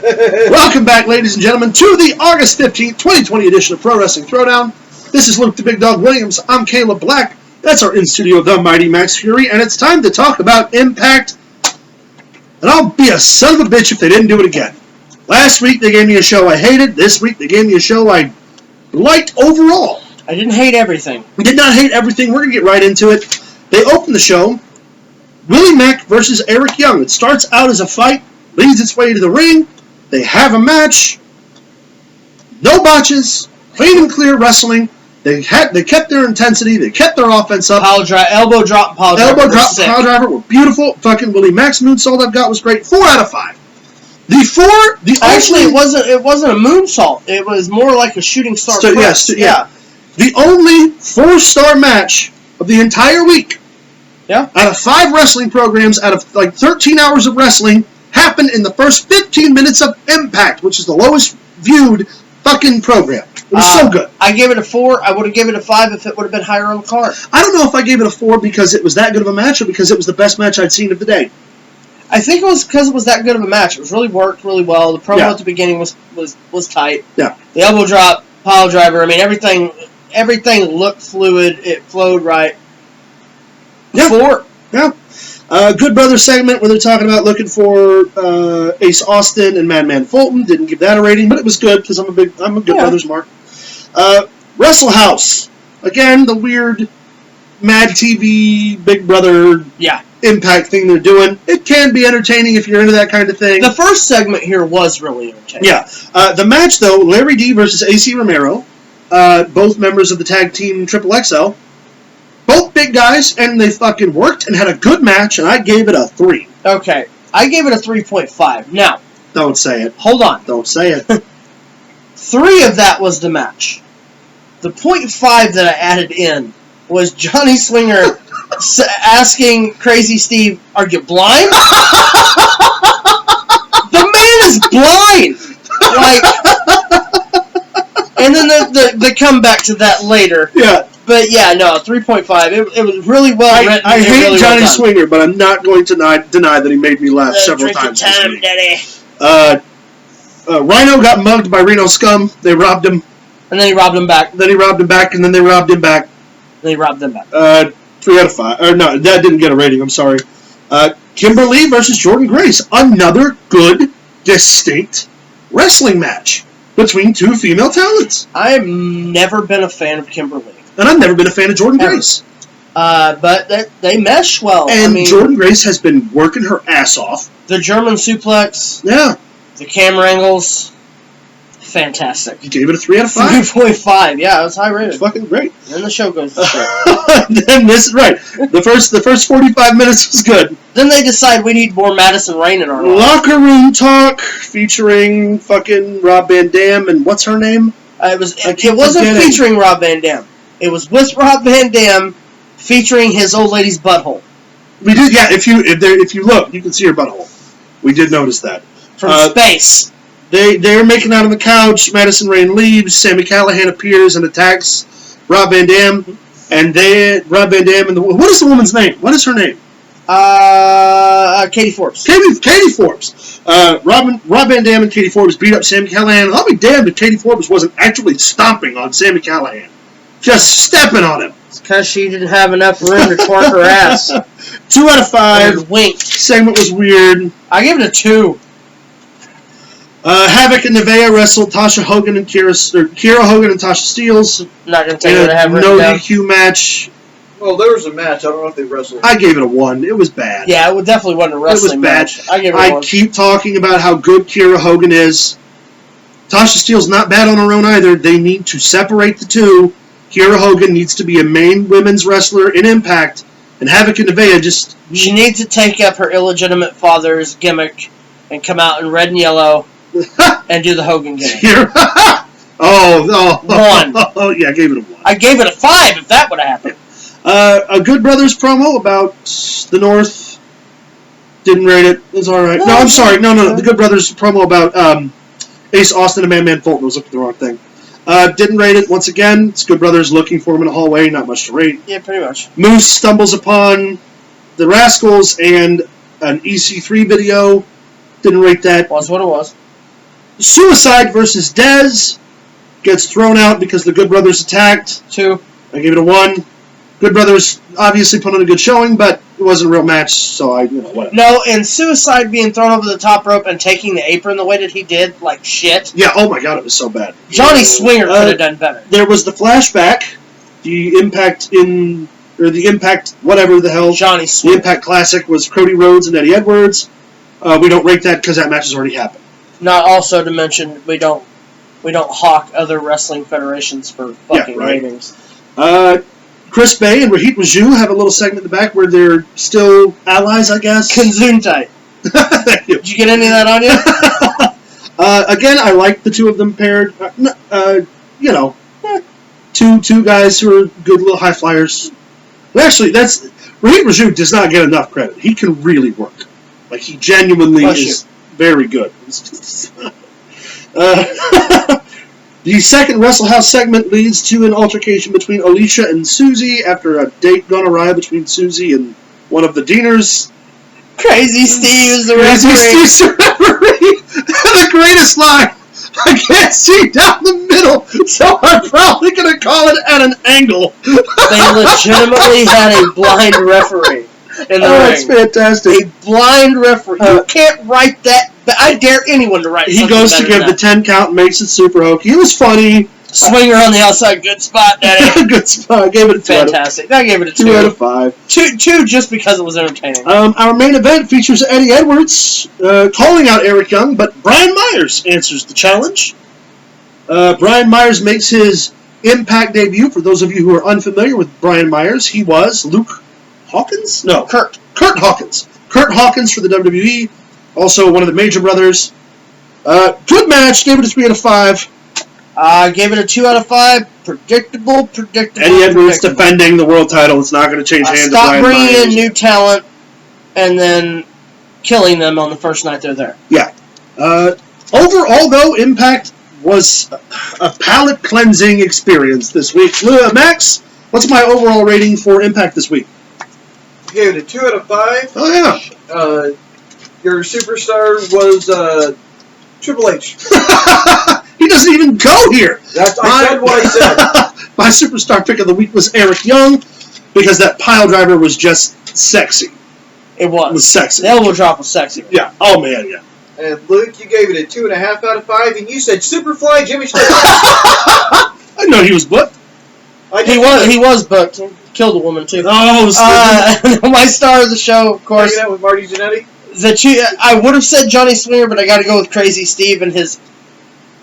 Welcome back, ladies and gentlemen, to the August 15th, 2020 edition of Pro Wrestling Throwdown. This is Luke the Big Dog Williams. I'm Caleb Black. That's our in-studio The Mighty Max Fury, and it's time to talk about Impact. And I'll be a son of a bitch if they didn't do it again. Last week they gave me a show I hated. This week they gave me a show I liked overall. I didn't hate everything. I did not hate everything. We're going to get right into it. They open the show. Willie Mack versus Eric Young. It starts out as a fight, leads its way to the ring. They have a match. No botches. Clean and clear wrestling. They kept their intensity. They kept their offense up. Elbow drop, pile driver. Elbow drop, pile driver were beautiful. Fucking Willie Mack's moonsault I've got was great. 4 out of 5. It wasn't a moonsault. It was more like a shooting star press. Yeah. The only 4-star match of the entire week. Yeah. Out of 5 wrestling programs, out of like 13 hours of wrestling, happened in the first 15 minutes of Impact, which is the lowest viewed fucking program. It was so good. I gave it a 4. I would have given it a 5 if it would have been higher on the card. I don't know if I gave it a 4 because it was that good of a match or because it was the best match I'd seen of the day. I think it was because it was that good of a match. It was really worked really well. The promo at the beginning was tight. Yeah. The elbow drop, pile driver. I mean, everything looked fluid. It flowed right. Yeah. 4. Yeah. Good Brothers segment where they're talking about looking for Ace Austin and Madman Fulton. Didn't give that a rating, but it was good because I'm a Good Brothers mark. Wrestle House. Again, the weird Mad TV Big Brother Impact thing they're doing. It can be entertaining if you're into that kind of thing. The first segment here was really entertaining. Yeah. The match, though, Larry D versus AC Romero, both members of the tag team Triple XL. Both big guys, and they fucking worked and had a good match, and I gave it a 3. Okay. I gave it a 3.5. Now. Don't say it. Hold on. Don't say it. 3 of that was the match. The 0.5 that I added in was Johnny Swinger asking Crazy Steve, "Are you blind?" The man is blind! Like, and then they come back to that later. Yeah. But yeah, no, 3.5. It was really well written. I hate really Johnny well Swinger, but I'm not going to deny that he made me laugh several times. Time, Daddy. Rhino got mugged by Reno Scum. They robbed him. And then he robbed him back. Then he robbed him back, and then they robbed him back. Then he robbed them back. 3 out of 5. Or no, that didn't get a rating. I'm sorry. Kimberly versus Jordan Grace. Another good, distinct wrestling match between 2 female talents. I've never been a fan of Kimberly. And I've never been a fan of Jordan Grace. But they mesh well. And Jordan Grace has been working her ass off. The German suplex. Yeah. The camera angles. Fantastic. You gave it a 3 out of 5. 3.5. Yeah, it was high rated. It's fucking great. And the show goes to shit. Then this is right. The first 45 minutes was good. Then they decide we need more Madison Rayne in our life. Locker room talk featuring fucking Rob Van Dam and what's her name? It wasn't featuring Rob Van Dam. It was with Rob Van Dam featuring his old lady's butthole. We did, yeah. If you look, you can see her butthole. We did notice that from space. They're making out on the couch. Madison Rayne leaves. Sami Callihan appears and attacks Rob Van Dam. And Rob Van Dam and what is the woman's name? What is her name? Katie Forbes. Katie Forbes. Rob Van Dam and Katie Forbes beat up Sami Callihan. I'll be damned if Katie Forbes wasn't actually stomping on Sami Callihan. Just stepping on him. It's because she didn't have enough room to twerk her ass. 2 out of 5. Wink. Segment was weird. I gave it a 2. Havoc and Nevaeh wrestled Kira Hogan and Tasha Steelz. Not going to tell you what I have written no down. DQ match. Well, there was a match. I don't know if they wrestled. I gave it a 1. It was bad. Yeah, it definitely wasn't a wrestling match. It was bad. I gave it a 1. I keep talking about how good Kira Hogan is. Tasha Steelz not bad on her own either. They need to separate the two. Kira Hogan needs to be a main women's wrestler in Impact. And Havoc and Nevaeh just... She needs to take up her illegitimate father's gimmick and come out in red and yellow and do the Hogan gimmick. 1. Oh, yeah, I gave it a 1. I gave it a 5 if that would have happened. A Good Brothers promo about the North. Didn't rate it. It was alright. No, I'm sorry. No. The Good Brothers promo about Ace Austin and Madman Fulton. I was looking at the wrong thing. Didn't rate it. Once again, it's Good Brothers looking for him in a hallway. Not much to rate. Yeah, pretty much. Moose stumbles upon the Rascals and an EC3 video. Didn't rate that. Was what it was. Suicide versus Dez gets thrown out because the Good Brothers attacked. 2. I gave it a 1. Good Brothers obviously put on a good showing, but it wasn't a real match, so whatever. No, and Suicide being thrown over the top rope and taking the apron the way that he did, like shit. Yeah, oh my god, it was so bad. Johnny Swinger could have done better. There was the flashback, the Impact, whatever the hell. Johnny The Swinger. Impact Classic was Cody Rhodes and Eddie Edwards. We don't rate that because that match has already happened. Not also to mention we don't hawk other wrestling federations for fucking right. ratings. Chris Bay and Raheem Raju have a little segment in the back where they're still allies, I guess. Gesundheit. Thank you. Did you get any of that on you? Again, I like the two of them paired. Two guys who are good little high flyers. Actually, Raheem Raju does not get enough credit. He can really work. Like, he genuinely is very good. The second Wrestle House segment leads to an altercation between Alicia and Susie after a date gone awry between Susie and one of the Deaners. Crazy Steve is the Crazy referee. Steve's the referee. The greatest line. I can't see down the middle, so I'm probably going to call it at an angle. They legitimately had a blind referee in the ring. That's fantastic. A blind referee. You can't write that. I dare anyone to write He something goes to better give than the 10 count and makes it super hokey. It was funny. Swinger on the outside, good spot, Daddy. Good spot. I gave it a 2. Fantastic. I gave it a 2. 2 out of 5. 2 just because it was entertaining. Our main event features Eddie Edwards calling out Eric Young, but Brian Myers answers the challenge. Brian Myers makes his Impact debut. For those of you who are unfamiliar with Brian Myers, he was Luke Hawkins? No, Kurt Hawkins. Kurt Hawkins for the WWE, also one of the Major Brothers. Good match, gave it a 3 out of 5. I gave it a 2 out of 5. Predictable. Eddie Edwards defending the world title. It's not going to change hands. Stop bringing in new talent and then killing them on the first night they're there. Yeah. Overall, though, Impact was a palate cleansing experience this week. Max, what's my overall rating for Impact this week? You gave it a 2 out of 5. Oh, yeah. Your superstar was Triple H. He doesn't even go here. I said what I said. My superstar pick of the week was Eric Young because that pile driver was just sexy. It was. It was sexy. The elbow drop was sexy. Yeah. Oh, man, yeah. And Luke, you gave it a 2.5 out of 5, and you said Superfly Jimmy Snuka. I know he was booked. He was booked. Killed a woman too. Oh, my star of the show, of course. Hanging out with Marty Jannetty. I would have said Johnny Swinger, but I got to go with Crazy Steve and his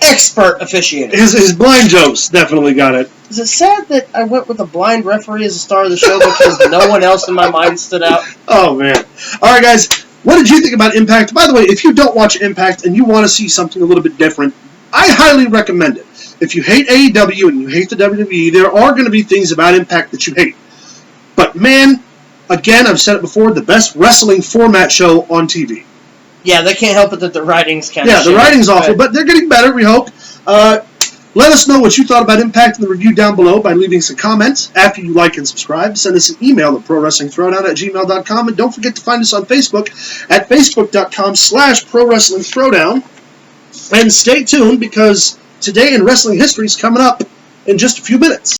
expert officiating. His blind jokes definitely got it. Is it sad that I went with a blind referee as the star of the show because no one else in my mind stood out? Oh, man. All right, guys. What did you think about Impact? By the way, if you don't watch Impact and you want to see something a little bit different, I highly recommend it. If you hate AEW and you hate the WWE, there are going to be things about Impact that you hate. But, man, again, I've said it before, the best wrestling format show on TV. Yeah, they can't help it that the writing's kind of shitty. The writing's awful, but they're getting better, we hope. Let us know what you thought about Impact in the review down below by leaving some comments. After you like and subscribe, send us an email at prowrestlingthrowdown@gmail.com. And don't forget to find us on Facebook at facebook.com/prowrestlingthrowdown. And stay tuned because Today in Wrestling History is coming up in just a few minutes.